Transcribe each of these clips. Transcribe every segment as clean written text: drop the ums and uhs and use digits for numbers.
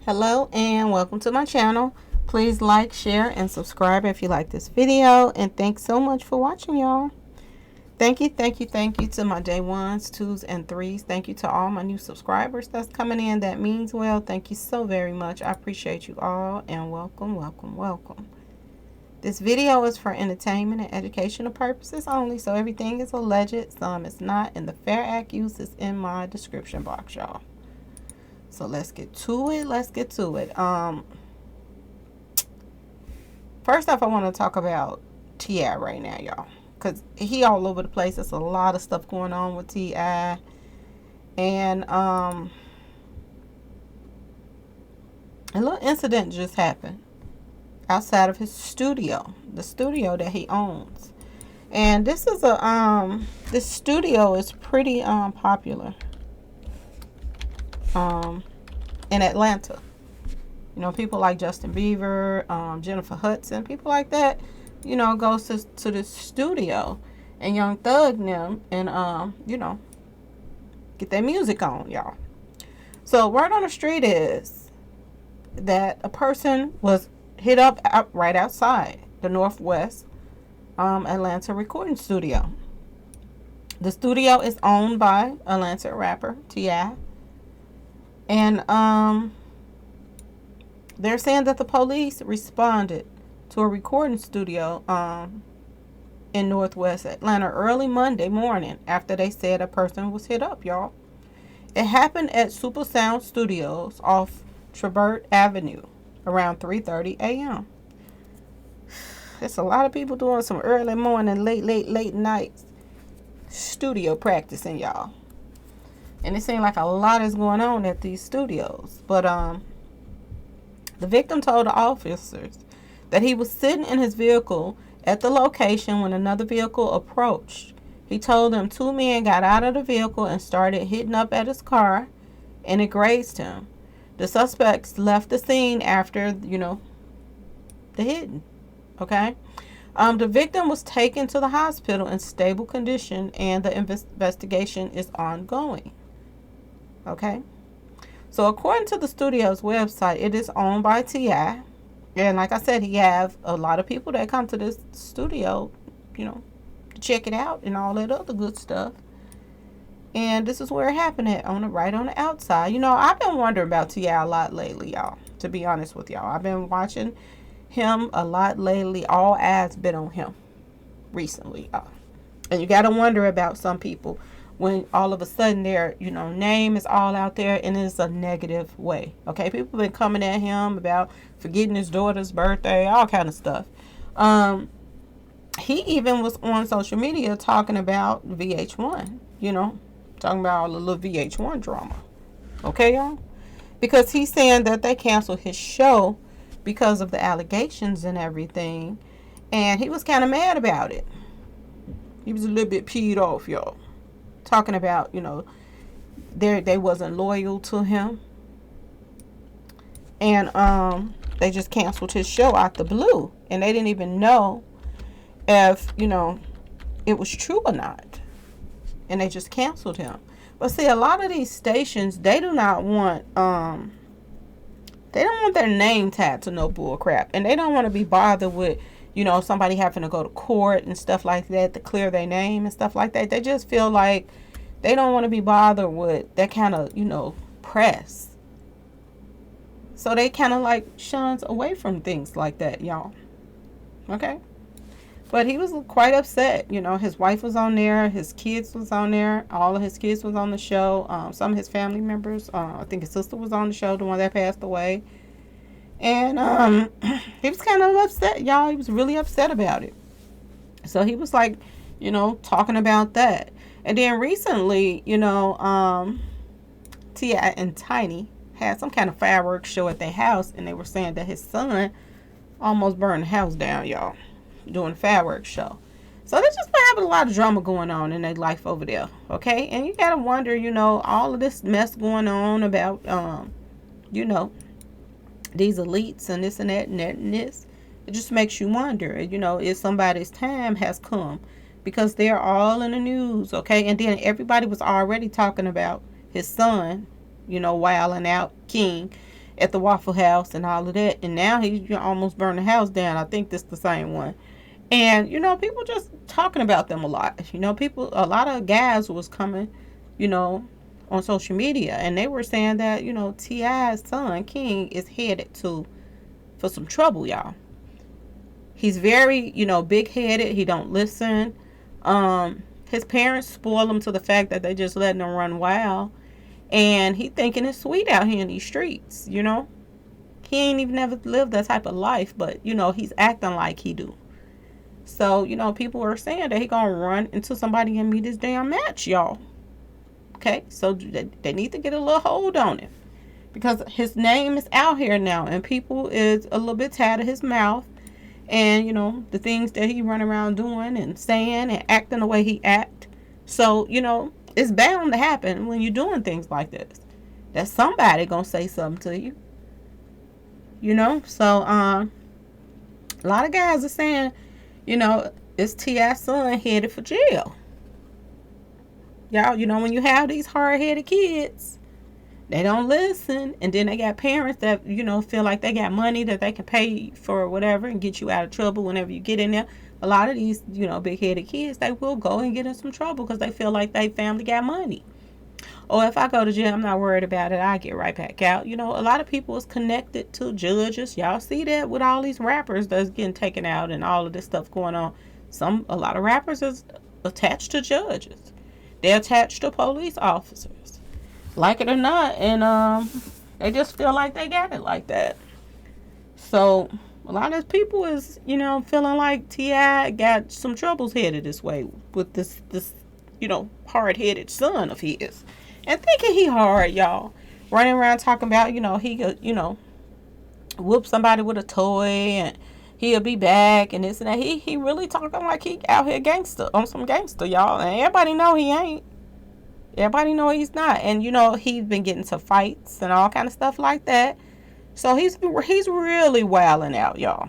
Hello and welcome to my channel. Please like, share, and subscribe if you like this video. And thanks so much for watching, y'all. Thank you to my day ones, twos, and threes. Thank you to all my new subscribers that's coming in. That means well. Thank you so very much. I appreciate you all and welcome. This video is for entertainment and educational purposes only, so everything is alleged, some is not, and the Fair Act use is in my description box, y'all. So let's get to it. First off, I want to talk about T.I. right now, y'all, because he all over the place. There's a lot of stuff going on with T.I. And a little incident just happened outside of his studio, the studio that he owns. And this is this studio is pretty popular in Atlanta. You know, people like Justin Bieber, Jennifer Hudson, people like that, you know, goes to this studio and Young Thug them and you know, get their music on, y'all. So word on the street is that a person was hit up right outside the Northwest Atlanta recording studio. The studio is owned by Atlanta rapper T.I. And they're saying that the police responded to a recording studio in Northwest Atlanta early Monday morning after they said a person was hit up, y'all. It happened at Super Sound Studios off Trebert Avenue around 3:30 a.m. It's a lot of people doing some early morning, late nights studio practicing, y'all. And it seems like a lot is going on at these studios. But the victim told the officers that he was sitting in his vehicle at the location when another vehicle approached. He told them two men got out of the vehicle and started hitting up at his car, and it grazed him. The suspects left the scene after, you know, the hitting. Okay? The victim was taken to the hospital in stable condition, and the investigation is ongoing. Okay? So according to the studio's website, it is owned by T.I. And like I said, he have a lot of people that come to this studio, you know, to check it out and all that other good stuff. And this is where it happened at, right on the outside. You know, I've been wondering about T.I. a lot lately, y'all. To be honest with y'all, I've been watching him a lot lately. All eyes been on him recently, y'all. And you got to wonder about some people when all of a sudden their, you know, name is all out there and it's a negative way. Okay, people been coming at him about forgetting his daughter's birthday, all kind of stuff. He even was on social media talking about VH1, you know, talking about all the little VH1 drama. Okay, y'all? Because he's saying that they canceled his show because of the allegations and everything. And he was kind of mad about it. He was a little bit peed off, y'all. Talking about, you know, they wasn't loyal to him. And they just canceled his show out the blue. And they didn't even know if, you know, it was true or not. And they just canceled him. But see, a lot of these stations, they do not want they don't want their name tagged to no bull crap. And they don't want to be bothered with, you know, somebody having to go to court and stuff like that to clear their name and stuff like that. They just feel like they don't want to be bothered with that kind of, you know, press. So they kind of like shuns away from things like that, y'all. Okay? But he was quite upset. You know, his wife was on there. His kids was on there. All of his kids was on the show. Some of his family members. I think his sister was on the show, the one that passed away. And he was kind of upset, y'all. He was really upset about it. So he was like, you know, talking about that. And then recently, you know, T.I. and Tiny had some kind of fireworks show at their house. And they were saying that his son almost burned the house down, y'all, doing a fireworks show. So there's just been having a lot of drama going on in their life over there. Okay? And you got to wonder, you know, all of this mess going on about, you know, these elites and this and that and that and this. It just makes you wonder, you know, if somebody's time has come, because they're all in the news, okay? And then everybody was already talking about his son, you know, wilding out, King, at the Waffle House and all of that. And now he almost burned the house down. I think this the same one. And, people just talking about them a lot. A lot of guys was coming, you know, on social media. And they were saying that, T.I.'s son, King, is headed for some trouble, y'all. He's very, big-headed. He don't listen. His parents spoil him to the fact that they just letting him run wild. And he thinking it's sweet out here in these streets, He ain't even never lived that type of life. But, he's acting like he do. So, people are saying that he gonna run into somebody and meet his damn match, y'all. Okay? So, they need to get a little hold on him. Because his name is out here now. And people is a little bit tired of his mouth. And, the things that he run around doing and saying and acting the way he act. So, it's bound to happen when you're doing things like this. That somebody gonna say something to you. So, a lot of guys are saying, it's T.I.'s son headed for jail. Y'all, when you have these hard-headed kids, they don't listen. And then they got parents that, feel like they got money that they can pay for whatever and get you out of trouble whenever you get in there. A lot of these, big-headed kids, they will go and get in some trouble because they feel like their family got money. Or if I go to jail, I'm not worried about it. I get right back out. A lot of people is connected to judges. Y'all see that with all these rappers that's getting taken out and all of this stuff going on. A lot of rappers is attached to judges. They're attached to police officers. Like it or not. And they just feel like they got it like that. So a lot of people is, feeling like T.I. got some troubles headed this way with this hard-headed son of his. And thinking he hard, y'all. Running around talking about, he could, whoop somebody with a toy and he'll be back and this and that. He really talking like he out here gangster, on some gangster, y'all. And everybody know he ain't. Everybody know he's not. And, he's been getting to fights and all kind of stuff like that. So he's really wilding out, y'all.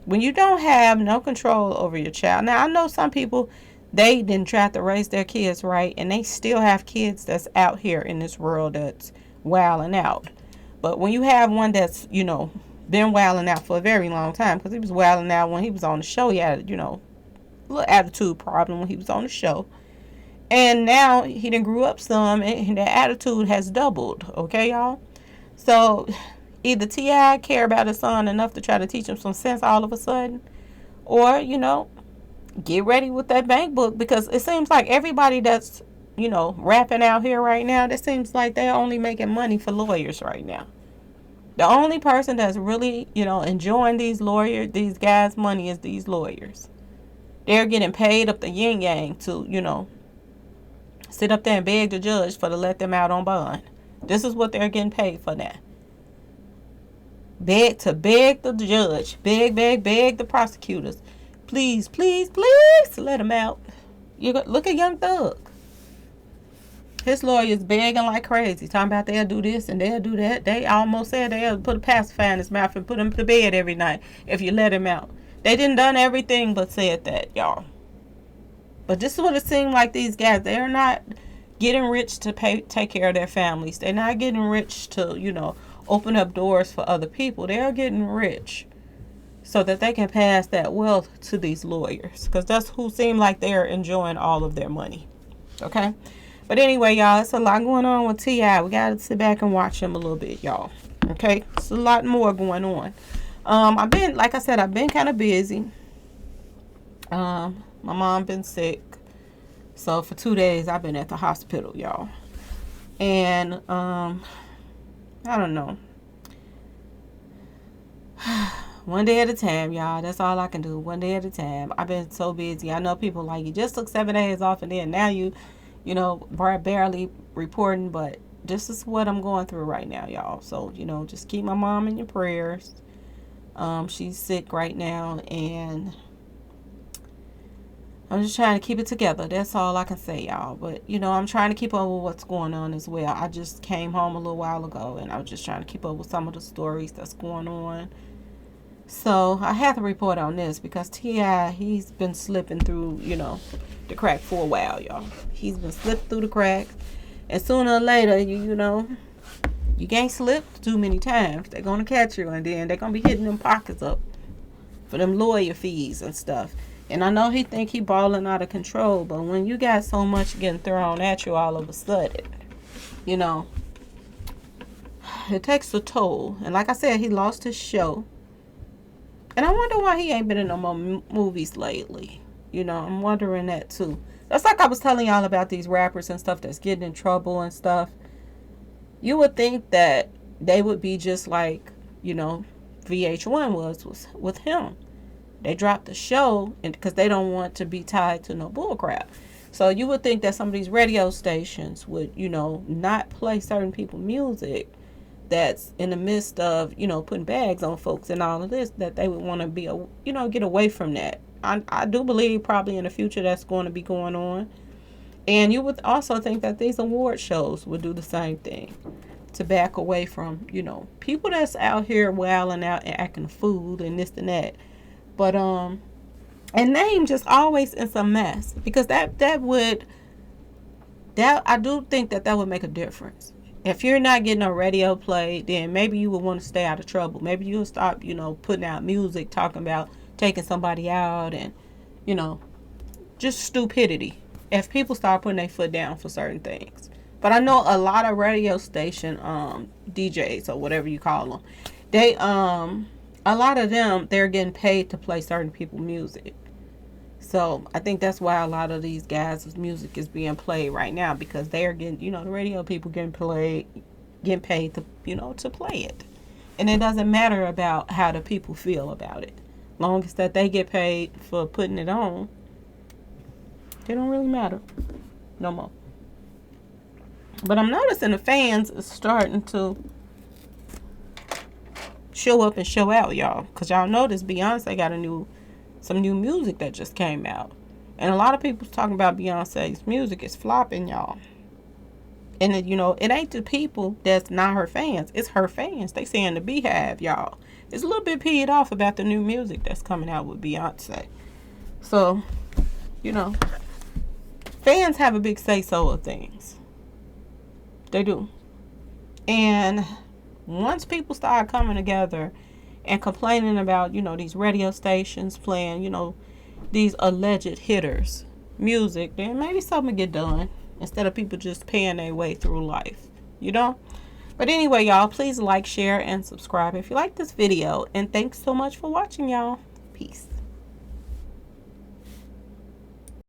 When you don't have no control over your child. Now, I know some people, they didn't try to raise their kids right, and they still have kids that's out here in this world that's wilding out. But when you have one that's, been wilding out for a very long time, because he was wilding out when he was on the show, he had, a little attitude problem when he was on the show. And now he done grew up some, and that attitude has doubled, okay, y'all? So either T.I. care about his son enough to try to teach him some sense all of a sudden, or, get ready with that bank book, because it seems like everybody that's, rapping out here right now, it seems like they're only making money for lawyers right now. The only person that's really, enjoying these guys' money is these lawyers. They're getting paid up the yin yang to, sit up there and beg the judge to let them out on bond. This is what they're getting paid for now. Beg the judge. Beg the prosecutors. Please, let him out. Look at Young Thug. His lawyers begging like crazy, talking about they'll do this and they'll do that. They almost said they'll put a pacifier in his mouth and put him to bed every night if you let him out. They didn't done everything but said that, y'all. But this is what it seemed like these guys, they're not getting rich to take care of their families. They're not getting rich to, open up doors for other people. They're getting rich so that they can pass that wealth to these lawyers, because that's who seem like they're enjoying all of their money. Okay? But anyway, y'all, it's a lot going on with T.I. We got to sit back and watch him a little bit, y'all. Okay? It's a lot more going on. I've been kind of busy. My mom been sick. So for 2 days, I've been at the hospital, y'all. And, I don't know. One day at a time, y'all. That's all I can do. One day at a time. I've been so busy. I know people like, you just took 7 days off and then now you barely reporting. But this is what I'm going through right now, y'all. So, just keep my mom in your prayers. She's sick right now, and I'm just trying to keep it together. That's all I can say, y'all. But, I'm trying to keep up with what's going on as well. I just came home a little while ago, and I was just trying to keep up with some of the stories that's going on. So, I have to report on this because T.I., he's been slipping through, the crack for a while, y'all. He's been slipping through the cracks. And sooner or later, You can't slip too many times. They're going to catch you, and then they're going to be hitting them pockets up for them lawyer fees and stuff. And I know he think he balling out of control, but when you got so much getting thrown at you all of a sudden, you know, it takes a toll. And like I said, he lost his show. And I wonder why he ain't been in no more movies lately. You know, I'm wondering that too. That's like I was telling y'all about these rappers and stuff that's getting in trouble and stuff. You would think that they would be just like, you know, VH1 was with him. They dropped the show because they don't want to be tied to no bullcrap. So you would think that some of these radio stations would, you know, not play certain people's music that's in the midst of, you know, putting bags on folks and all of this, that they would want to be, you know, get away from that. I do believe probably in the future that's going to be going on. And you would also think that these award shows would do the same thing to back away from, you know, people that's out here wilding out and acting a fool and this and that. But and name just always in some mess, because that I do think that would make a difference. If you're not getting a radio play, then maybe you would want to stay out of trouble. Maybe you'll stop, you know, putting out music talking about taking somebody out and, you know, just stupidity. If people start putting their foot down for certain things. But I know a lot of radio station DJs or whatever you call them, they a lot of them, they're getting paid to play certain people's music. So I think that's why a lot of these guys' music is being played right now, because they are getting, you know, the radio people getting paid to, you know, to play it. And it doesn't matter about how the people feel about it. Long as that they get paid for putting it on, it don't really matter no more. But I'm noticing the fans is starting to show up and show out, y'all. Because y'all notice Beyonce got some new music that just came out. And a lot of people's talking about Beyonce's music is flopping, y'all. And, you know, it ain't the people that's not her fans. It's her fans. They saying the Beehive, y'all. It's a little bit peed off about the new music that's coming out with Beyonce. So, you know, fans have a big say-so of things. They do. And once people start coming together and complaining about, you know, these radio stations playing, you know, these alleged hitters music, then maybe something will get done instead of people just paying their way through life, you know. But anyway, y'all, please like, share, and subscribe if you like this video. And thanks so much for watching, y'all. Peace.